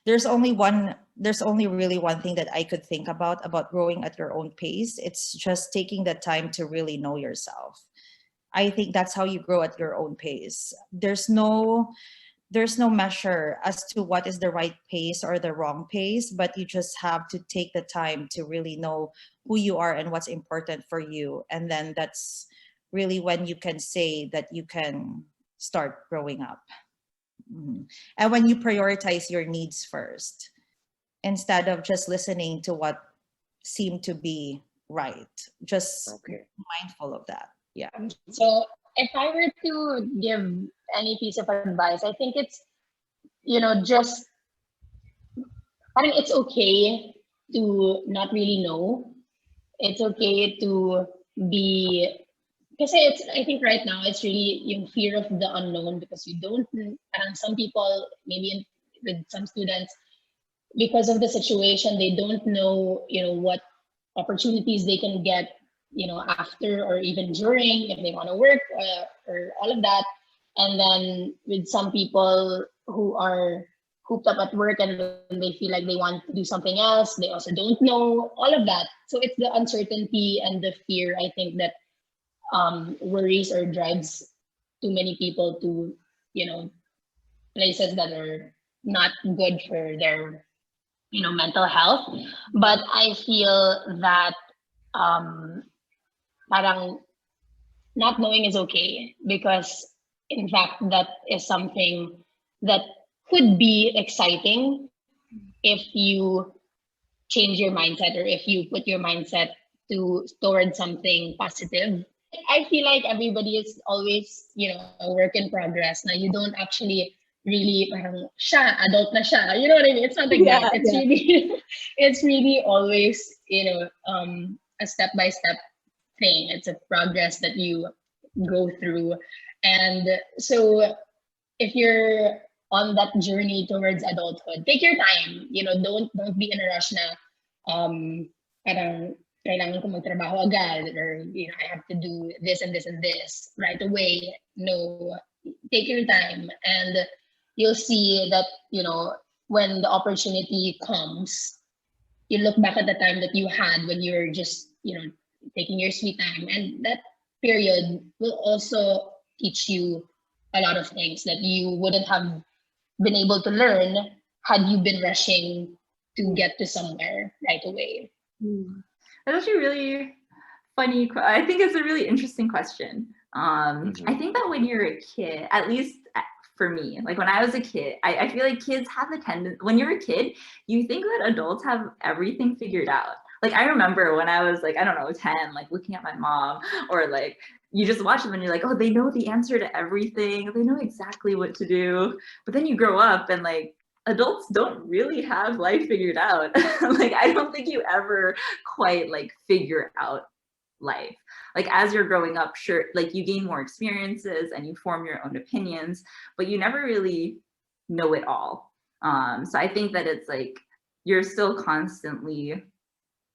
there's only really one thing that I could think about growing at your own pace. It's just taking the time to really know yourself. I think that's how you grow at your own pace. There's no measure as to what is the right pace or the wrong pace, but you just have to take the time to really know who you are and what's important for you. And then that's really when you can say that you can start growing up. Mhm. And when you prioritize your needs first, instead of just listening to what seemed to be right, just Okay. mindful of that. Yeah. So if I were to give any piece of advice, I think it's, just, I think it's okay to not really know. It's okay to be, because I think right now it's really fear of the unknown, because you don't, and some people, maybe with some students, because of the situation, they don't know, what opportunities they can get, after or even during, if they want to work, or all of that. And then with some people who are cooped up at work and they feel like they want to do something else, they also don't know all of that. So it's the uncertainty and the fear, I think, that worries or drives too many people to, places that are not good for their, mental health. But I feel that um, parang not knowing is okay, because in fact that is something that could be exciting if you change your mindset, or if you put your mindset towards something positive. I feel like everybody is always, a work in progress. Now, you don't actually really parang siya, adult na siya. You know what I mean? It's not like Yeah, that. It's yeah. really, it's really always, a step by step thing. It's a progress that you go through. And so if you're on that journey towards adulthood, take your time. Don't be in a rush na parang kailangan ko magtrabaho agad, or I have to do this and this and this right away. No, take your time, and you'll see that when the opportunity comes, you look back at the time that you had when you were just taking your sweet time, and that period will also teach you a lot of things that you wouldn't have been able to learn had you been rushing to get to somewhere right away. That's actually really funny. I think it's a really interesting question. I think that when you're a kid, at least for me, like when I was a kid, I feel like kids have the tendency, when you're a kid, you think that adults have everything figured out. Like I remember when I was like, I don't know, 10, like looking at my mom, or like you just watch them and you're like, oh, they know the answer to everything. They know exactly what to do. But then you grow up and like adults don't really have life figured out. Like I don't think you ever quite like figure out life. Like as you're growing up, sure, like you gain more experiences and you form your own opinions, but you never really know it all. So I think that it's like you're still constantly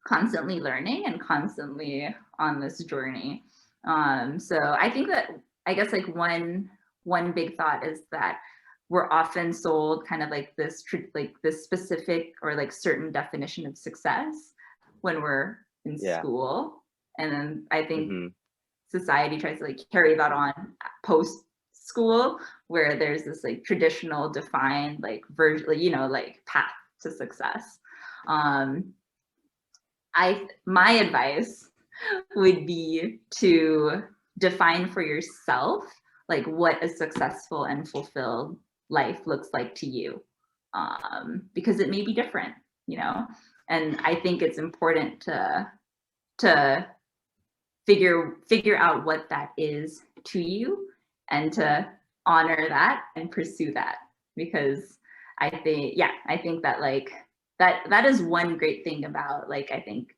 learning and constantly on this journey. So I think that, I guess like one big thought is that we're often sold kind of like this specific or like certain definition of success when we're in school. And then I think society tries to like carry that on post school, where there's this like traditional defined like version, like path to success. My advice would be to define for yourself like what a successful and fulfilled life looks like to you, because it may be different, and I think it's important to figure out what that is to you, and to honor that and pursue that, because I think that like that is one great thing about like I think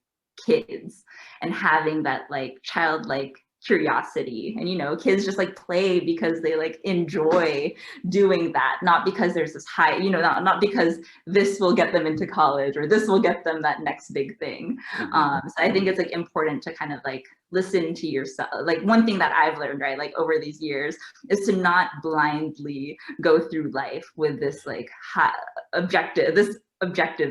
kids, and having that like childlike curiosity. And, you know, kids just like play because they like enjoy doing that, not because there's this high, you know, not because this will get them into college or this will get them that next big thing. So I think it's like important to kind of like listen to yourself. Like one thing that I've learned, right, like over these years, is to not blindly go through life with this like objective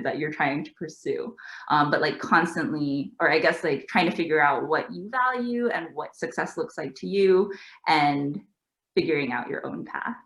that you're trying to pursue, but like constantly, or I guess like trying to figure out what you value and what success looks like to you, and figuring out your own path.